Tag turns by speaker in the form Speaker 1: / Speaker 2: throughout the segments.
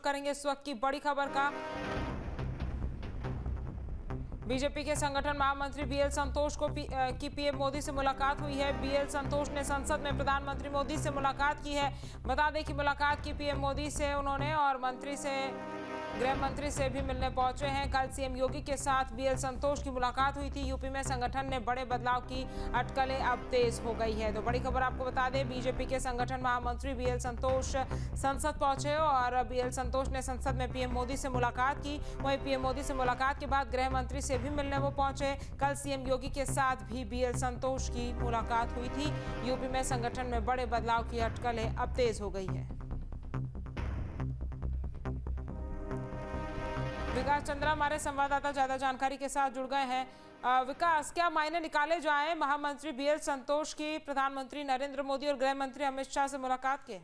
Speaker 1: रुख करेंगे इस वक्त की बड़ी खबर का। बीजेपी के संगठन महामंत्री बीएल संतोष की पीएम मोदी से मुलाकात हुई है। बीएल संतोष ने संसद में प्रधानमंत्री मोदी से मुलाकात की है। बता दें कि मुलाकात की पीएम मोदी से उन्होंने और गृह मंत्री से भी मिलने पहुंचे हैं। कल सीएम योगी के साथ बीएल संतोष की मुलाकात हुई थी। यूपी में संगठन ने बड़े बदलाव की अटकलें अब तेज हो गई है। तो बड़ी खबर आपको बता दें, बीजेपी के संगठन महामंत्री बीएल संतोष संसद पहुंचे और बीएल संतोष ने संसद में पीएम मोदी से मुलाकात की। वहीं पीएम मोदी से मुलाकात के बाद गृह मंत्री से भी मिलने वो पहुंचे। कल सीएम योगी के साथ भी बीएल संतोष की मुलाकात हुई थी। यूपी में संगठन में बड़े बदलाव की अटकलें अब तेज हो गई है। विकास चंद्रा हमारे संवाददाता ज्यादा जानकारी के साथ जुड़ गए हैं। विकास, क्या मायने निकाले जाएं महामंत्री बीएल संतोष की प्रधानमंत्री नरेंद्र मोदी और गृह मंत्री अमित शाह से मुलाकात के?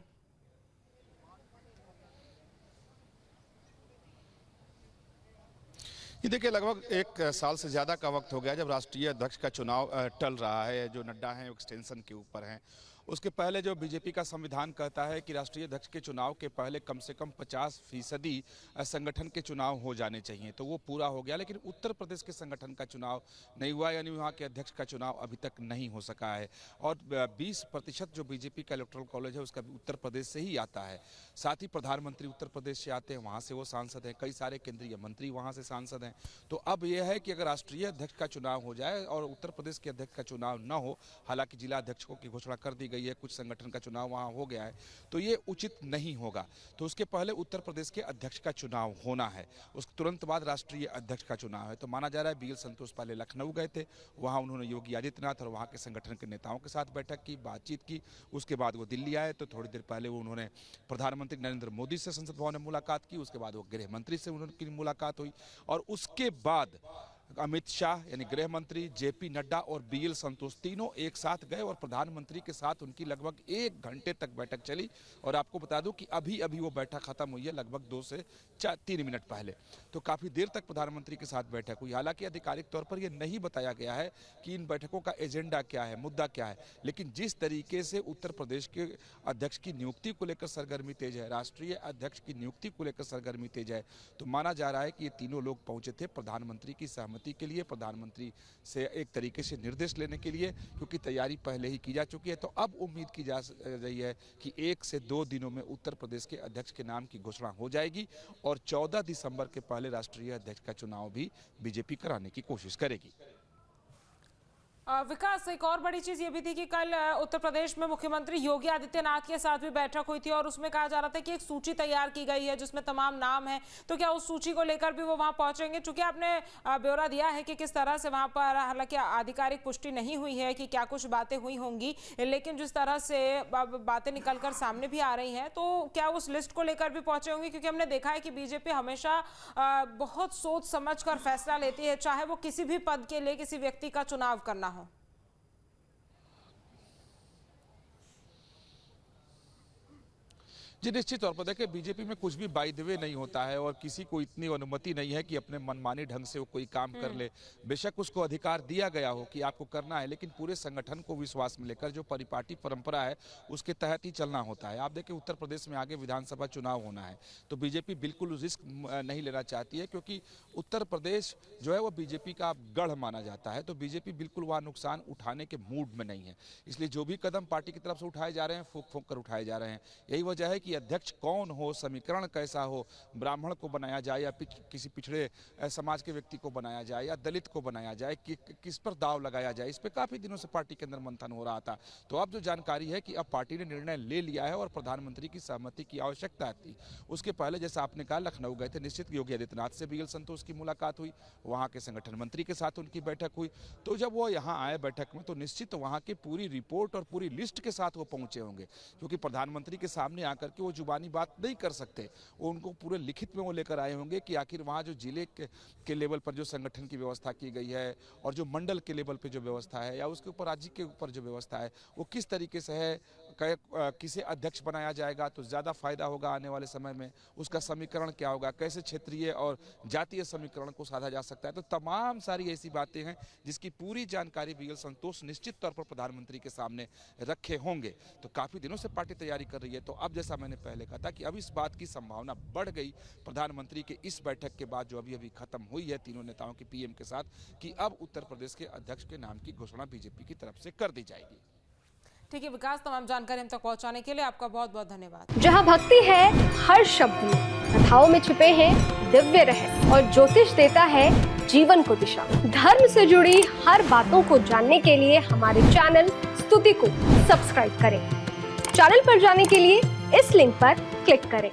Speaker 2: ये देखिए, लगभग एक साल से ज़्यादा का वक्त हो गया जब राष्ट्रीय अध्यक्ष का चुनाव टल रहा है। जो नड्डा हैं वो एक्सटेंशन के ऊपर हैं। उसके पहले जो बीजेपी का संविधान कहता है कि राष्ट्रीय अध्यक्ष के चुनाव के पहले कम से कम 50% संगठन के चुनाव हो जाने चाहिए, तो वो पूरा हो गया। लेकिन उत्तर प्रदेश के संगठन का चुनाव नहीं हुआ, यानी वहाँ के अध्यक्ष का चुनाव अभी तक नहीं हो सका है। और 20% जो बीजेपी का इलेक्टोरल कॉलेज है उसका उत्तर प्रदेश से ही आता है। साथ ही प्रधानमंत्री उत्तर प्रदेश से आते हैं, वहाँ से वो सांसद हैं। कई सारे केंद्रीय मंत्री वहाँ से सांसद हैं। तो अब यह है कि अगर राष्ट्रीय अध्यक्ष का चुनाव हो जाए और उत्तर प्रदेश के अध्यक्ष का चुनाव न हो, हालांकि जिला अध्यक्षों की घोषणा कर दी गई है, कुछ संगठन का चुनाव वहां हो गया है, तो ये उचित नहीं होगा। तो उसके पहले उत्तर प्रदेश के अध्यक्ष का चुनाव होना है, उसके तुरंत बाद राष्ट्रीय अध्यक्ष का चुनाव है। तो माना जा रहा है बीएल संतोष पहले लखनऊ गए थे, वहां उन्होंने योगी आदित्यनाथ और वहां के संगठन के नेताओं के साथ बैठक की, बातचीत की। उसके बाद वो दिल्ली आए, तो थोड़ी देर पहले वो उन्होंने प्रधानमंत्री नरेंद्र मोदी से संसद भवन में मुलाकात की। उसके बाद वो गृह मंत्री से उनकी मुलाकात हुई और उसके बाद अमित शाह यानी गृह मंत्री, जेपी नड्डा और बीएल संतोष तीनों एक साथ गए और प्रधानमंत्री के साथ उनकी लगभग 1 घंटे तक बैठक चली। और आपको बता दूं कि अभी अभी वो बैठक खत्म हुई है, लगभग 2 से 3 मिनट पहले। तो काफ़ी देर तक प्रधानमंत्री के साथ बैठक हुई। हालांकि आधिकारिक तौर पर यह नहीं बताया गया है कि इन बैठकों का एजेंडा क्या है, मुद्दा क्या है। लेकिन जिस तरीके से उत्तर प्रदेश के अध्यक्ष की नियुक्ति को लेकर सरगर्मी तेज है, राष्ट्रीय अध्यक्ष की नियुक्ति को लेकर सरगर्मी तेज है, तो माना जा रहा है कि ये तीनों लोग पहुंचे थे प्रधानमंत्री की सहमति के लिए, प्रधानमंत्री से एक तरीके से निर्देश लेने के लिए, क्योंकि तैयारी पहले ही की जा चुकी है। तो अब उम्मीद की जा रही है कि 1 से 2 दिनों में उत्तर प्रदेश के अध्यक्ष के नाम की घोषणा हो जाएगी और 14 दिसंबर के पहले राष्ट्रीय अध्यक्ष का चुनाव भी बीजेपी कराने की कोशिश करेगी।
Speaker 1: विकास, एक और बड़ी चीज ये भी थी कि कल उत्तर प्रदेश में मुख्यमंत्री योगी आदित्यनाथ के साथ भी बैठक हुई थी और उसमें कहा जा रहा था कि एक सूची तैयार की गई है जिसमें तमाम नाम हैं। तो क्या उस सूची को लेकर भी वो वहां पहुंचेंगे? चूंकि आपने ब्यौरा दिया है कि किस तरह से वहां पर, हालांकि आधिकारिक पुष्टि नहीं हुई है कि क्या कुछ बातें हुई होंगी, लेकिन जिस तरह से बातें निकलकर सामने भी आ रही हैं, तो क्या उस लिस्ट को लेकर भी पहुंचे होंगे? क्योंकि हमने देखा है कि बीजेपी हमेशा बहुत सोच समझ कर फैसला लेती है, चाहे वो किसी भी पद के लिए किसी व्यक्ति का चुनाव करना हो।
Speaker 2: जी, निश्चित तौर पर देखिए, बीजेपी में कुछ भी बाय द वे नहीं होता है और किसी को इतनी अनुमति नहीं है कि अपने मनमानी ढंग से वो कोई काम कर ले। बेशक उसको अधिकार दिया गया हो कि आपको करना है, लेकिन पूरे संगठन को विश्वास में लेकर जो परिपाटी परंपरा है उसके तहत ही चलना होता है। आप देखिए, उत्तर प्रदेश में आगे विधानसभा चुनाव होना है, तो बीजेपी बिल्कुल रिस्क नहीं लेना चाहती है, क्योंकि उत्तर प्रदेश जो है वो बीजेपी का गढ़ माना जाता है। तो बीजेपी बिल्कुल वहाँ नुकसान उठाने के मूड में नहीं है। इसलिए जो भी कदम पार्टी की तरफ से उठाए जा रहे हैं, फूंक फूंक कर उठाए जा रहे हैं। यही वजह है कि अध्यक्ष कौन हो, समीकरण कैसा हो, ब्राह्मण को बनाया जाए या किसी पिछड़े समाज के व्यक्ति को बनाया जाए या दलित को बनाया जाए, किस पर दाव लगाया जाए, इस पर काफी दिनों से पार्टी के अंदर मंथन हो रहा था। तो अब जो जानकारी है कि अब पार्टी ने निर्णय ले लिया है और प्रधानमंत्री की सहमति की आवश्यकता थी। उसके पहले जैसा आपने कहा, लखनऊ गए थे, निश्चित योगी आदित्यनाथ से बीएल संतोष की मुलाकात हुई, वहां के संगठन मंत्री के साथ उनकी बैठक हुई। तो जब वो यहाँ आए बैठक में, तो निश्चित वहां की पूरी रिपोर्ट और पूरी लिस्ट के साथ वो पहुंचे होंगे, क्योंकि प्रधानमंत्री के सामने आकर के वो जुबानी बात नहीं कर सकते। उनको पूरे लिखित में वो लेकर आए होंगे कि आखिर वहाँ जो जिले के लेवल पर जो संगठन की व्यवस्था की गई है और जो मंडल के लेवल पे जो व्यवस्था है या उसके ऊपर राज्य के ऊपर जो व्यवस्था है वो किस तरीके से है, किसे अध्यक्ष बनाया जाएगा तो ज़्यादा फायदा होगा आने वाले समय में, उसका समीकरण क्या होगा, कैसे क्षेत्रीय और जातीय समीकरण को साधा जा सकता है। तो तमाम सारी ऐसी बातें हैं जिसकी पूरी जानकारी बीएल संतोष निश्चित तौर पर प्रधानमंत्री के सामने रखे होंगे। तो काफ़ी दिनों से पार्टी तैयारी कर रही है। तो अब जैसा मैंने पहले कहा था कि अब इस बात की संभावना बढ़ गई प्रधानमंत्री के इस बैठक के बाद जो अभी खत्म हुई है तीनों नेताओं की पीएम के साथ, कि अब उत्तर प्रदेश के अध्यक्ष के नाम की घोषणा बीजेपी की तरफ से कर दी जाएगी।
Speaker 1: ठीक है विकास, तमाम जानकारी हम तक पहुंचाने के लिए आपका बहुत बहुत धन्यवाद।
Speaker 3: जहां भक्ति है हर शब्द में, कथाओं में छिपे हैं दिव्य रहस्य और ज्योतिष देता है जीवन को दिशा। धर्म से जुड़ी हर बातों को जानने के लिए हमारे चैनल स्तुति को सब्सक्राइब करें। चैनल पर जाने के लिए इस लिंक पर क्लिक करें।